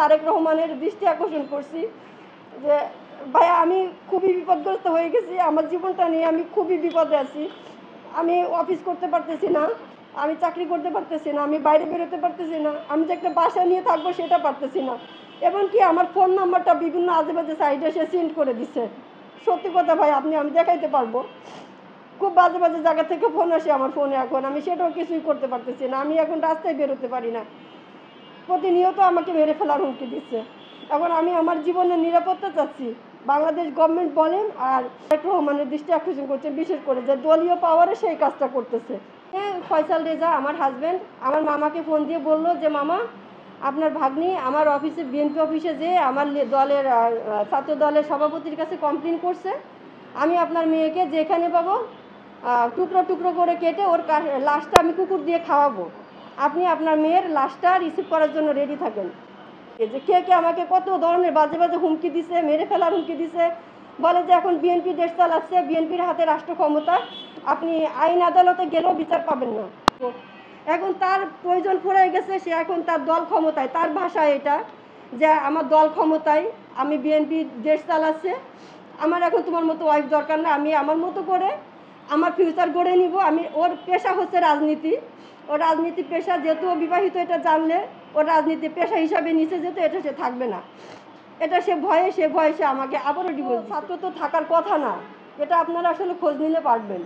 তারেক রহমানের দৃষ্টি আকর্ষণ করছি যে ভাইয়া আমি খুবই বিপদগ্রস্ত হয়ে গেছি, আমার জীবনটা নিয়ে আমি খুবই বিপদে আছি। আমি অফিস করতে পারতেছি না, আমি চাকরি করতে পারতেছি না, আমি বাইরে বেরোতে পারতেছি না, আমি যে একটা বাসা নিয়ে থাকবো সেটা পারতেছি না। এমনকি আমার ফোন নাম্বারটা বিভিন্ন আজেবাজে সাইডে সে সেন্ড করে দিচ্ছে। সত্যি কথা ভাই, আমি দেখাইতে পারবো। খুব বাজে বাজে জায়গা থেকে ফোন আসে আমার ফোনে, এখন আমি সেটাও কিছুই করতে পারতেছি না। আমি এখন রাস্তায় বেরোতে পারি না, প্রতিনিয়ত আমাকে মেরে ফেলার হুমকি দিচ্ছে। এখন আমি আমার জীবনের নিরাপত্তা চাচ্ছি। বাংলাদেশ গভর্নমেন্ট বলেন আর তারেক রহমানের দৃষ্টি আকর্ষণ করছে, বিশেষ করে যে দলীয় পাওয়ারে সেই কাজটা করতেছে। ফয়সাল রেজা আমার হাজব্যান্ড আমার মামাকে ফোন দিয়ে বলল যে মামা, আপনার ভাগ্নি আমার অফিসে, বিএনপি অফিসে যেয়ে আমার দলের ছাত্র দলের সভাপতির কাছে কমপ্লেন করছে। আমি আপনার মেয়েকে যেখানে পাবো টুকরো টুকরো করে কেটে ওর লাশটা আমি কুকুর দিয়ে খাওয়াবো। আপনি আপনার মেয়ের লাশটা রিসিভ করার জন্য রেডি থাকেন। এই যে কে কে আমাকে কত ধরনের বাজে বাজে হুমকি দিছে, মেরে ফেলার হুমকি দিছে। বলে যে এখন বিএনপি দেশ চালাচ্ছে, বিএনপির হাতে রাষ্ট্র ক্ষমতা, আপনি আইন আদালতে গেলেও বিচার পাবেন না। তো এখন তার প্রয়োজন পড়ে গেছে, সে এখন তার দল ক্ষমতায়, তার ভাষায় এটা যে আমার দল ক্ষমতায়, আমি বিএনপি দেশ চালাচ্ছে, আমার এখন তোমার মতো ওয়াইফ দরকার না, আমি আমার মতো করে আমার ফিউচার গড়ে নিব। আমি, ওর পেশা হচ্ছে রাজনীতি, ওর রাজনীতি পেশা, যেহেতু ও বিবাহিত, এটা জানলে ওর রাজনীতি পেশা হিসাবে নিচে যেত, এটা সে থাকবে না। এটা সে ভয়ে সে আমাকে আবারও ডিভোর্স। ছাত্র তো থাকার কথা না, এটা আপনারা আসলে খোঁজ নিলে পারবেন।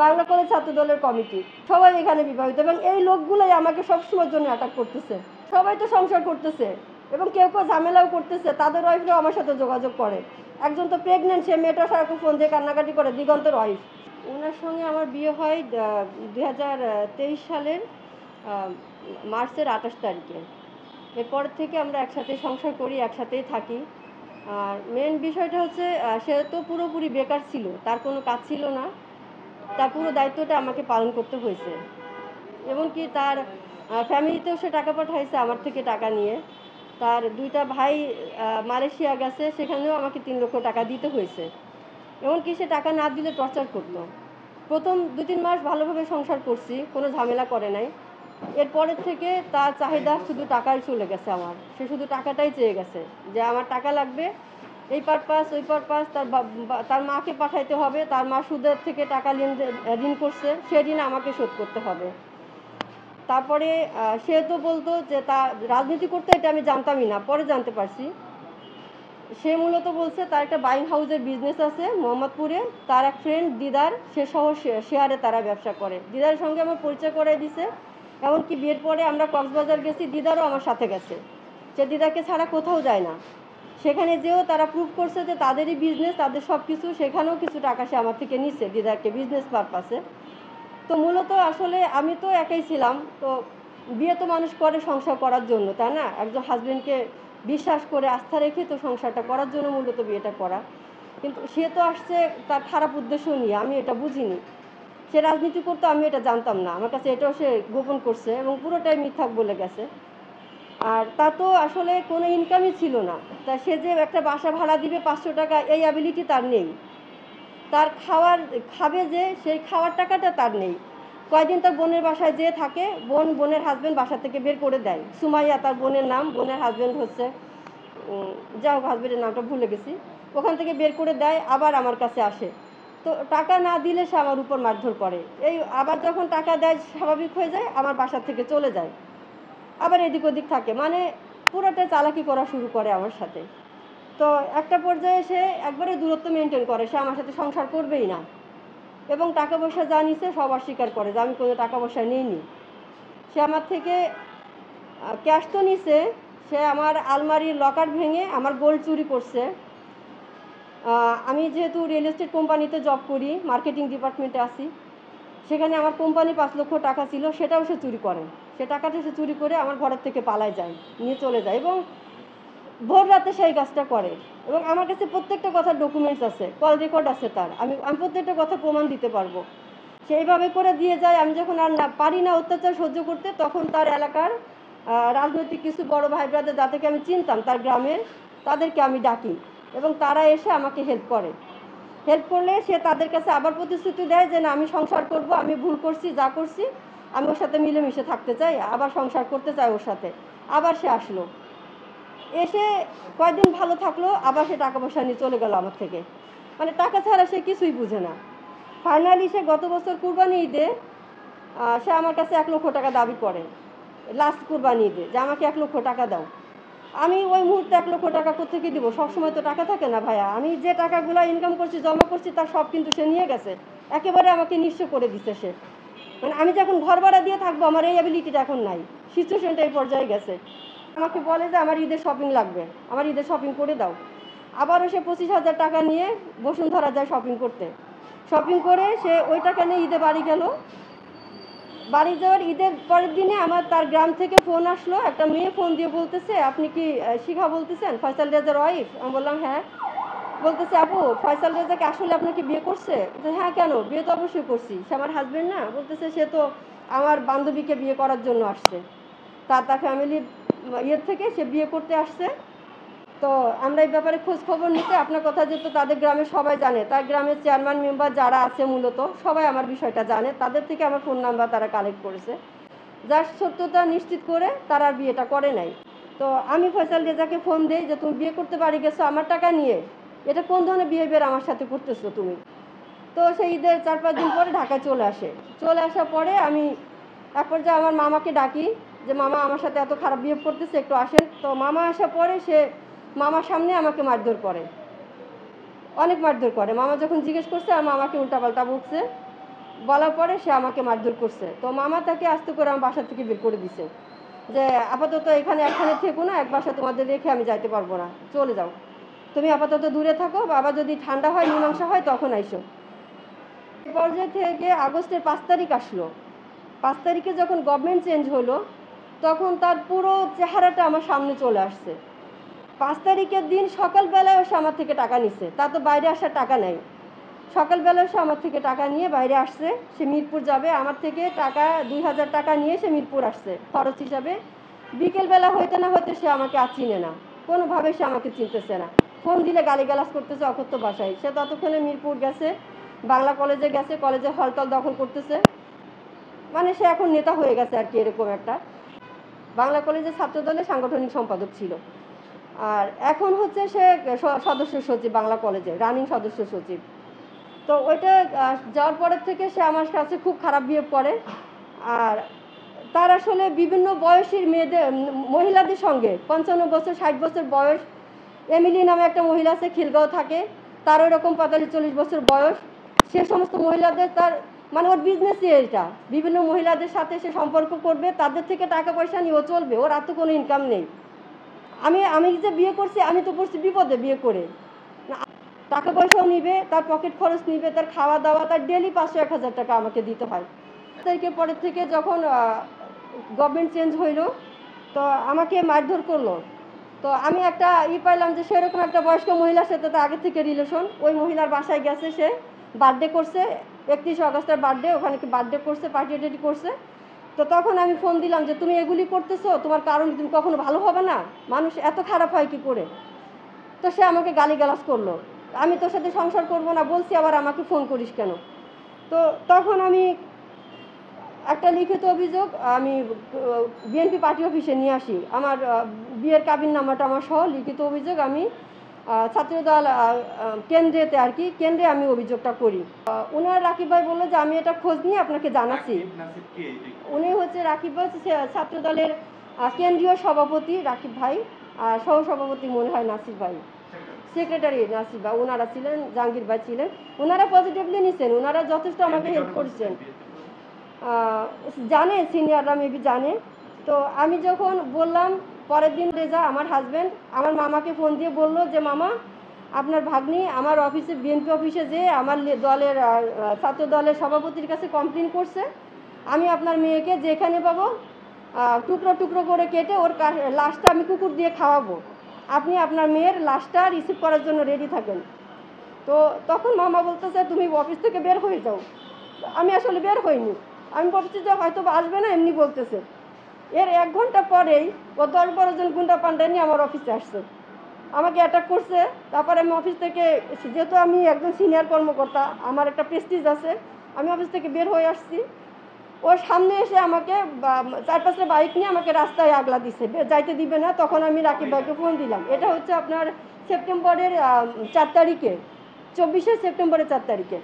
বাংলা কলেজ ছাত্র দলের কমিটি সবাই এখানে বিবাহিত, এবং এই লোকগুলোই আমাকে সবসময়ের জন্য অ্যাটাক করতেছে। সবাই তো সংসার করতেছে এবং কেউ কেউ ঝামেলাও করতেছে, তাদের ওয়াইফরাও আমার সাথে যোগাযোগ করে। একজন তো প্রেগনেন্ট, সে মেয়েটা সারাক্ষণ ফোন দিয়ে কান্নাকাটি করে, দিগন্তের ওয়াইফ। ওনার সঙ্গে আমার বিয়ে হয় 2023 সালের মার্চের 28 তারিখে। এরপর থেকে আমরা একসাথে সংসার করি, একসাথেই থাকি। আর মেন বিষয়টা হচ্ছে সে তো পুরোপুরি বেকার ছিল, তার কোনো কাজ ছিল না, তার পুরো দায়িত্বটা আমাকে পালন করতে হয়েছে। এমনকি তার ফ্যামিলিতেও সে টাকা পাঠাইছে আমার থেকে টাকা নিয়ে। তার দুইটা ভাই মালয়েশিয়া গেছে, সেখানেও আমাকে 3 লক্ষ টাকা দিতে হয়েছে। এমনকি সে টাকা না দিলে টর্চার করতো। প্রথম 2-3 মাস ভালোভাবে সংসার করছি, কোনো ঝামেলা করে নাই। এরপরের থেকে তার চাহিদা শুধু টাকাই চলে গেছে আমার, সে শুধু টাকাটাই চেয়ে গেছে যে আমার টাকা লাগবে, এই পারপাস ওই পারপাস, তার মাকে পাঠাইতে হবে, তার মা সুদের থেকে টাকা ঋণ করছে, সে ঋণ আমাকে শোধ করতে হবে। তারপরে সে তো বলতো যে তা রাজনীতি করতে, এটা আমি জানতামই না, পরে জানতে পারছি। সে মূলত বলছে তার একটা বাইং হাউসের বিজনেস আছে মোহাম্মদপুরে, তার এক ফ্রেন্ড দিদার, সে সহ শেয়ারে তারা ব্যবসা করে। দিদারের সঙ্গে আমার পরিচয় করে দিছে। এমনকি বিয়ের পরে আমরা কক্সবাজার গেছি, দিদারও আমার সাথে গেছে। সে দিদাকে ছাড়া কোথাও যায় না। সেখানে যেও তারা প্রুভ করছে যে তাদেরই বিজনেস, তাদের সব কিছু, সেখানেও কিছু টাকা সে আমার থেকে নিচ্ছে দিদারকে বিজনেস পারপাসে। তো মূলত আসলে আমি তো একাই ছিলাম, তো বিয়ে তো মানুষ করে সংসার করার জন্য, তাই না? একজন হাজবেন্ডকে বিশ্বাস করে আস্থা রেখে তো সংসারটা করার জন্য মূলত বিয়েটা করা। কিন্তু সে তো আসছে তার খারাপ উদ্দেশ্য নিয়ে, আমি এটা বুঝিনি। সে রাজনীতি করতো, আমি এটা জানতাম না, আমার কাছে এটাও সে গোপন করছে এবং পুরোটাই মিথ্যাক বলে গেছে। আর তা তো আসলে কোনো ইনকামই ছিল না। তা সে যে একটা বাসা ভাড়া দিবে 500 টাকা, এই অ্যাবিলিটি তার নেই। তার খাবে যে, সেই খাওয়ার টাকাটা তার নেই। কয়দিন তার বোনের বাসায় যেয়ে থাকে, বোনের হাজব্যান্ড বাসা থেকে বের করে দেয়। সুমাইয়া তার বোনের নাম, বোনের হাজব্যান্ড হচ্ছে যা হোক, হাজব্যান্ডের নামটা ভুলে গেছি। ওখান থেকে বের করে দেয়, আবার আমার কাছে আসে। তো টাকা না দিলে সে আমার উপর মারধর করে। এই আবার যখন টাকা দেয়, স্বাভাবিক হয়ে যায়, আমার বাসা থেকে চলে যায়, আবার এদিক ওদিক থাকে, মানে পুরোটা চালাকি করা শুরু করে আমার সাথে। তো একটা পর্যায়ে সে একবারে দূরত্ব মেনটেন করে, সে আমার সাথে সংসার করবেই না। এবং টাকা পয়সা যা নিছে সব অস্বীকার করে যে আমি কোনো টাকা পয়সা নিইনি। সে আমার থেকে ক্যাশ তো নিছে, সে আমার আলমারির লকার ভেঙে আমার গোল্ড চুরি করছে। আমি যেহেতু রিয়েল এস্টেট কোম্পানিতে জব করি, মার্কেটিং ডিপার্টমেন্টে আছি, সেখানে আমার কোম্পানি 5 লক্ষ টাকা ছিল, সেটাও সে চুরি করে। সে টাকাটা সে চুরি করে আমার ঘরের থেকে পালায় যায়, নিয়ে চলে যায়, এবং ভোর রাতে সেই কাজটা করে। এবং আমার কাছে প্রত্যেকটা কথার ডকুমেন্টস আছে, কল রেকর্ড আছে তার, আমি প্রত্যেকটা কথা প্রমাণ দিতে পারবো। সেইভাবে করে দিয়ে যায়। আমি যখন আর না পারি না অত্যাচার সহ্য করতে, তখন তার এলাকার রাজনৈতিক কিছু বড় ভাই ব্রাদার, যাদেরকে আমি চিনতাম তার গ্রামের, তাদেরকে আমি ডাকি এবং তারা এসে আমাকে হেল্প করে। হেল্প করলে সে তাদের কাছে আবার প্রতিশ্রুতি দেয় যে না, আমি সংসার করব, আমি ভুল করছি, যা করছি, আমি ওর সাথে মিলেমিশে থাকতে চাই, আবার সংসার করতে চাই ওর সাথে। আবার সে আসলো, এসে কয়েকদিন ভালো থাকলো, আবার সে টাকা পয়সা নিয়ে চলে গেল আমার থেকে। মানে টাকা ছাড়া সে কিছুই বুঝে না। ফাইনালি সে গত বছর কুরবানি ঈদে সে আমার কাছে 1 লক্ষ টাকা দাবি করে, লাস্ট কুরবানি ঈদে, যে আমাকে 1 লক্ষ টাকা দাও। আমি ওই মুহূর্তে 1 লক্ষ টাকা কোত্থেকে দিব? সবসময় তো টাকা থাকে না ভাইয়া। আমি যে টাকাগুলো ইনকাম করছি, জমা করছি, তার সব কিন্তু সে নিয়ে গেছে। একেবারে আমাকে নিঃস্ব করে দিচ্ছে সে। মানে আমি যখন ঘর ভাড়া দিয়ে থাকবো, আমার এই অ্যাবিলিটিটা এখন নাই। সিচুয়েশনটা এই পর্যায়ে গেছে। আমাকে বলে যে আমার ঈদের শপিং লাগবে, আমার ঈদের শপিং করে দাও। আবারও সে 25,000 টাকা নিয়ে বসুন্ধরা যায় শপিং করতে। শপিং করে সে ওই টাকা নিয়ে ঈদে বাড়ি গেল। বাড়ি যাওয়ার ঈদের পরের দিনে আমার তার গ্রাম থেকে ফোন আসলো। একটা মেয়ে ফোন দিয়ে বলতেছে, আপনি কি শিখা বলতেছেন, ফয়সাল রেজার ওয়াইফ? আমি বললাম হ্যাঁ। বলতেছে, আপু ফয়সাল রেজাকে আসলে আপনাকে বিয়ে করছে? হ্যাঁ, কেন? বিয়ে তো অবশ্যই করছি, সে আমার হাজবেন্ড না। বলতেছে, সে তো আমার বান্ধবীকে বিয়ে করার জন্য আসছে, তার ফ্যামিলির ইয়ের থেকে সে বিয়ে করতে আসছে। তো আমরা এই ব্যাপারে খোঁজ খবর নিতে, আপনার কথা যেহেতু তাদের গ্রামের সবাই জানে, তার গ্রামের চেয়ারম্যান মেম্বার যারা আছে মূলত সবাই আমার বিষয়টা জানে, তাদের থেকে আমার ফোন নাম্বার তারা কালেক্ট করেছে। যার সত্যতা নিশ্চিত করে তারা আর বিয়েটা করে নাই। তো আমি ফয়সাল রেজাকে ফোন দিই যে তুমি বিয়ে করতে বাড়ি গেছো আমার টাকা নিয়ে, এটা কোন ধরনের বিহেভিয়ার আমার সাথে করতেছো তুমি? তো সেই ঈদের 4-5 দিন পরে ঢাকায় চলে আসে। চলে আসার পরে আমি এক পর্যায়ে আমার মামাকে ডাকি যে মামা আমার সাথে এত খারাপ বিহেভ করতেছে, একটু আসেন। তো মামা আসার পরে সে মামার সামনে আমাকে মারধর করে, অনেক মারধর করে। মামা যখন জিজ্ঞেস করছে, আর মামাকে উল্টাপাল্টা বকছে, বলার পরে সে আমাকে মারধর করছে। তো মামা তাকে আস্তে করে আমার বাসা থেকে বের করে দিছে, যে আপাতত এখানে থেকো না, এক বাসা তোমাদের রেখে আমি যাইতে পারবো না, চলে যাও, তুমি আপাতত দূরে থাকো, বাবা যদি ঠান্ডা হয় মীমাংসা হয় তখন আইসো। এই পর্যায়ে থেকে আগস্টের 5 তারিখ আসলো। 5 তারিখে যখন গভর্নমেন্ট চেঞ্জ হলো, তখন তার পুরো চেহারাটা আমার সামনে চলে আসছে। 5 তারিখের দিন সকালবেলায় সে আমার থেকে টাকা নিচ্ছে, তা তো বাইরে আসার টাকা নেই। সকালবেলায় সে আমার থেকে টাকা নিয়ে বাইরে আসছে, সে মিরপুর যাবে, আমার থেকে টাকা 2,000 টাকা নিয়ে সে মিরপুর আসছে খরচ হিসাবে। বিকেলবেলা হইতে না হইতে সে আমাকে আর চিনে না, কোনোভাবে সে আমাকে চিনতেছে না। ফোন দিলে গালিগালাজ করতেছে অকথ্য ভাষায়। সে ততক্ষণে মিরপুর গেছে, বাংলা কলেজে গেছে, কলেজে হলটল দখল করতেছে। মানে সে এখন নেতা হয়ে গেছে আর কি, এরকম একটা। বাংলা কলেজের ছাত্রদলের সাংগঠনিক সম্পাদক ছিল, আর এখন হচ্ছে সে সদস্য সচিব, বাংলা কলেজে রানিং সদস্য সচিব। তো ওইটা যাওয়ার পরের থেকে সে আমার কাছে খুব খারাপ বিহেভ করে। আর তার আসলে বিভিন্ন বয়সীর মেয়েদের, মহিলাদের সঙ্গে 55 বছর 60 বছর বয়স, এমিলি নামে একটা মহিলা আছে, খিলগাঁও থাকে, তার ওইরকম 45-40 বছর বয়স। সে সমস্ত মহিলাদের তার মানে ওর বিজনেসই এটা, বিভিন্ন মহিলাদের সাথে সে সম্পর্ক করবে, তাদের থেকে টাকা পয়সা নিয়ে ও চলবে, ওর আর তো কোনো ইনকাম নেই। আমি যে বিয়ে করছি, আমি তো পড়ছি বিপদে বিয়ে করে। টাকা পয়সাও নিবে, তার পকেট খরচ নিবে, তার খাওয়া দাওয়া, তার ডেলি 500-1,000 টাকা আমাকে দিতে হয়। তারিখের পরের থেকে যখন গভর্নমেন্ট চেঞ্জ হইল, তো আমাকে মারধর করলো। তো আমি একটা পাইলাম যে সেরকম একটা বয়স্ক মহিলার সাথে তো আগে থেকে রিলেশন, ওই মহিলার বাসায় গেছে, সে বার্থডে করছে, 31 আগস্টের বার্থডে, ওখানে কি বার্থডে করছে, পার্টি টার্টি করছে। তো তখন আমি ফোন দিলাম যে তুমি এগুলি করতেছো, তোমার কারণ তুমি কখনো ভালো হবে না, মানুষ এত খারাপ হয় কি করে? তো সে আমাকে গালিগালাজ করলো, আমি তোর সাথে সংসার করবো না বলছি, আবার আমাকে ফোন করিস কেন? তো তখন আমি একটা লিখিত অভিযোগ আমি বিএনপি পার্টি অফিসে নিয়ে আসি, আমার বিয়ের কাবিন নামাটা আমার সহ লিখিত অভিযোগ আমি ছাত্রদল কেন্দ্রেতে আর কি, কেন্দ্রে আমি অভিযোগটা করি। ওনার রাকিব ভাই বললো যে আমি এটা খোঁজ নিয়ে আপনাকে জানাচ্ছি। উনি হচ্ছে রাকিব ভাই, ছাত্রদলের কেন্দ্রীয় সভাপতি রাকিব ভাই, আর সহসভাপতি মনে হয় নাসির ভাই, সেক্রেটারি নাসির ভাই, ওনারা ছিলেন, জাহাঙ্গীর ভাই ছিলেন। ওনারা পজিটিভলি নিছেন, ওনারা যথেষ্ট আমাকে হেল্প করেছেন। জানে, সিনিয়ররা মেবি জানে। তো আমি যখন বললাম, পরের দিন রেজা আমার হাজব্যান্ড আমার মামাকে ফোন দিয়ে বলল যে মামা, আপনার ভাগ্নি আমার অফিসে, বিএনপি অফিসে যেয়ে আমার দলের ছাত্র দলের সভাপতির কাছে কমপ্লেন করছে, আমি আপনার মেয়েকে যেখানে পাবো টুকরো টুকরো করে কেটে ওর লাশটা আমি কুকুর দিয়ে খাওয়াবো, আপনি আপনার মেয়ের লাশটা রিসিভ করার জন্য রেডি থাকেন। তো তখন মামা বলতেছে তুমি অফিস থেকে বের হয়ে যাও। আমি আসলে বের হইনি, আমি ভাবছি যে হয়তো আসবে না, এমনি বলতেছে। এর 1 ঘন্টা পরেই ও 10-12 জন গুন্ডা পান্ডা নিয়ে আমার অফিসে আসছে, আমাকে অ্যাটাক করছে। তারপরে আমি অফিস থেকে, যেহেতু আমি একজন সিনিয়র কর্মকর্তা, আমার একটা প্রেস্টিজ আছে, আমি অফিস থেকে বের হয়ে আসছি। ওর সামনে এসে আমাকে 4-5টা বাইক নিয়ে আমাকে রাস্তায় আগলা দিছে, যাইতে দিবে না। তখন আমি রাকিব ভাইকে ফোন দিলাম। এটা হচ্ছে আপনার সেপ্টেম্বরের 4 তারিখে, 24শে সেপ্টেম্বরের 4 তারিখে।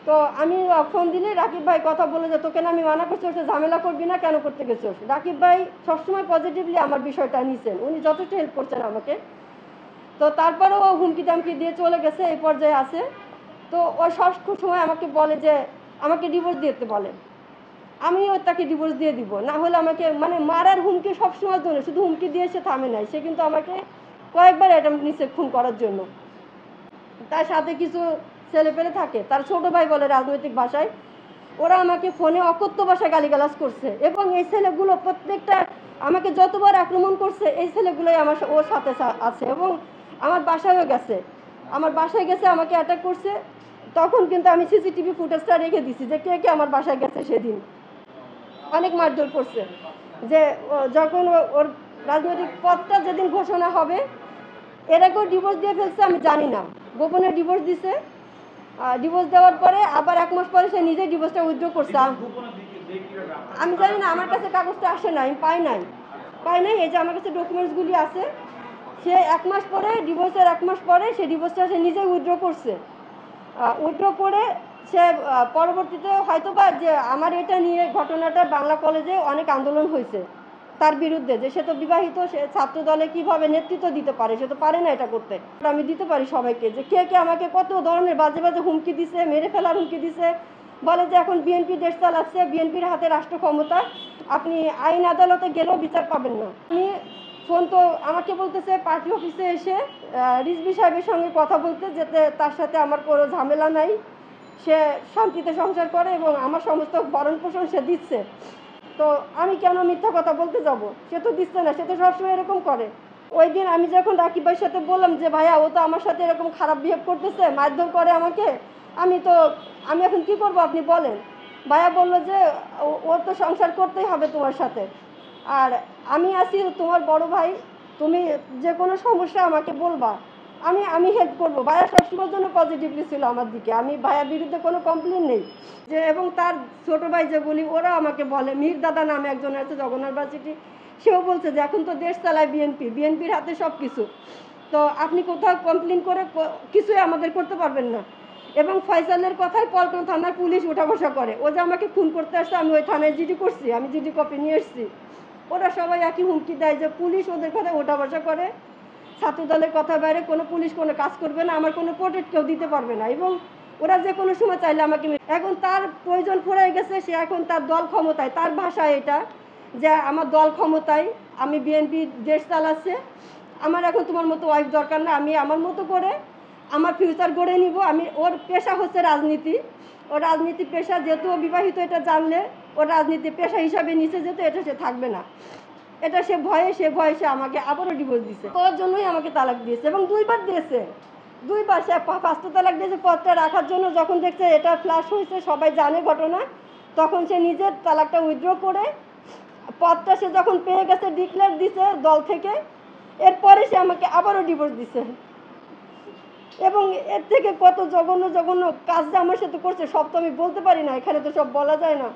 তো আমি ফোন দিলে রাকিব ভাই কথা বলে যে তোকে না আমি মানা করছি, ওটা ঝামেলা করবি না, কেন করতে গেছিস। রাকিব ভাই সবসময় পজিটিভলি আমার বিষয়টা নিছেন, উনি যথেষ্ট হেল্প করছেন আমাকে। তো তারপরেও ও হুমকি টামকি দিয়ে চলে গেছে, এই পর্যায়ে আছে। তো ও সব সময় আমাকে বলে যে আমাকে ডিভোর্স দিতে বলে, আমিও তাকে ডিভোর্স দিয়ে দিব, না হলে আমাকে মানে মারার হুমকি সবসময় ধরে, শুধু হুমকি দিয়ে সে থামে নাই, সে কিন্তু আমাকে কয়েকবার অ্যাটেম্প্ট নিচ্ছে খুন করার জন্য। তার সাথে কিছু ছেলেপেলে থাকে, তার ছোট ভাই বলে রাজনৈতিক ভাষায়, ওরা আমাকে ফোনে অকথ্য ভাষায় গালিগালাজ করছে। এবং এই ছেলেগুলো প্রত্যেকটা আমাকে যতবার আক্রমণ করছে, এই ছেলেগুলোই আমার ওর সাথে আছে এবং আমার বাসায়ও গেছে, আমার বাসায় গেছে আমাকে অ্যাটাক করছে। তখন কিন্তু আমি সিসিটিভি ফুটেজটা রেখে দিছি যে কে কে আমার বাসায় গেছে সেদিন। অনেক মারধর করছে, যে যখন ওর রাজনৈতিক পদটা যেদিন ঘোষণা হবে, এর আগেও ডিভোর্স দিয়ে ফেলছে আমি জানি না, গোপনে ডিভোর্স দিছে। ডিভোর্স দেওয়ার পরে আবার 1 মাস পরে সে নিজে ডিভোর্সটা উইথড্র করছে। আমি জানি না, আমার কাছে কাগজটা আসে নাই, আমি পাই নাই। এই যে আমার কাছে ডকুমেন্টসগুলি আছে, সে 1 মাস পরে ডিভোর্সের 1 মাস পরে সে ডিভোর্সটা সে নিজেই উইথড্র করছে। উইথড্র করে সে পরবর্তীতে হয়তো বা যে আমার এটা নিয়ে ঘটনাটা বাংলা কলেজে অনেক আন্দোলন হয়েছে তার বিরুদ্ধে, যে সে তো বিবাহিত, সে ছাত্র দলে কীভাবে নেতৃত্ব দিতে পারে, সে তো পারে না এটা করতে। আমি দিতে পারি সবাইকে যে কে কে আমাকে কত ধরনের বাজে বাজে হুমকি দিছে, মেরে ফেলার হুমকি দিছে। বলে যে এখন বিএনপি দেশ চালাচ্ছে, বিএনপির হাতে রাষ্ট্র ক্ষমতা, আপনি আইন আদালতে গেলেও বিচার পাবেন না। আমি ফোন তো আমাকে বলতেছে পার্টি অফিসে এসে রিজভী সাহেবের সঙ্গে কথা বলতে, যেতে তার সাথে আমার কোনো ঝামেলা নাই, সে শান্তিতে সংসার করে এবং আমার সমস্ত ভরণ পোষণ সে দিচ্ছে। তো আমি কেন মিথ্যা কথা বলতে যাব, সে তো দিচ্ছে না, সে তো সবসময় এরকম করে। ওই দিন আমি যখন রাকিব ভাইয়ের সাথে বললাম যে ভাইয়া ও তো আমার সাথে এরকম খারাপ বিহেভ করতেছে, মারধর করে আমাকে, আমি এখন কি করব আপনি বলেন। ভাইয়া বলল যে ও তো সংসার করতেই হবে তোমার সাথে, আর আমি আছি তোমার বড় ভাই, তুমি যে কোনো সমস্যা আমাকে বলবা, আমি হেল্প করবো। ভাইয়া সবসময়ের জন্য পজিটিভলি ছিল আমার দিকে, আমি ভাইয়ার বিরুদ্ধে কোনো কমপ্লেন নেই। যে এবং তার ছোটো ভাই যে বলি, ওরা আমাকে বলে, মীর দাদা নামে একজন আছে জগন্নাথ ভার্সিটি, সেও বলছে যে এখন তো দেশ চালায় বিএনপির হাতে সব কিছু, তো আপনি কোথাও কমপ্লেন করে কিছুই আমাদের করতে পারবেন না। এবং ফয়সালের কথায় পল্টন থানার পুলিশ উঠা বসা করে, ও যে আমাকে খুন করতে আসছে, আমি ওই থানায় জিডি করছি, আমি জিডি কপি নিয়ে এসেছি। ওরা সবাই একই হুমকি দেয় যে পুলিশ ওদের কথায় ওঠা বসা করে, ছাত্র দলের কথা বাইরে কোনো পুলিশ কোনো কাজ করবে না, আমার কোনো প্রোটেক্ট কেউ দিতে পারবে না। এবং ওরা যে কোনো সময় চাইলে আমাকে, এখন তার প্রয়োজন ফুরাই গেছে, সে এখন তার দল ক্ষমতায়, তার ভাষায় এটা যে আমার দল ক্ষমতায়, আমি বিএনপি দেশ চালাচ্ছে, আমার এখন তোমার মতো ওয়াইফ দরকার না, আমি আমার মতো করে আমার ফিউচার গড়ে নিব। ওর পেশা হচ্ছে রাজনীতি, ওর রাজনীতি পেশা, যেহেতু ও বিবাহিত, এটা জানলে ওর রাজনীতি পেশা হিসাবে নিচে যেত, এটা সে থাকবে না, এটা সে ভয়ে আমাকে আবারও ডিভোর্স দিয়েছে। ওর জন্যই আমাকে তালাক দিয়েছে এবং 2বার দিয়েছে, 2বার। সে 5টা তালাক দিয়েছে পদটা রাখার জন্য। যখন দেখছে এটা ফ্ল্যাশ হয়েছে, সবাই জানে ঘটনা, তখন সে নিজের তালাকটা উইথড্র করে পদটা সে যখন পেয়ে গেছে, ডিক্লেয়ার দিছে দল থেকে, এরপরে সে আমাকে আবারও ডিভোর্স দিছে। এবং এর থেকে কত জঘন্য জঘন্য কাজ যে আমার সাথে করছে সব তো আমি বলতে পারি না, এখানে তো সব বলা যায় না।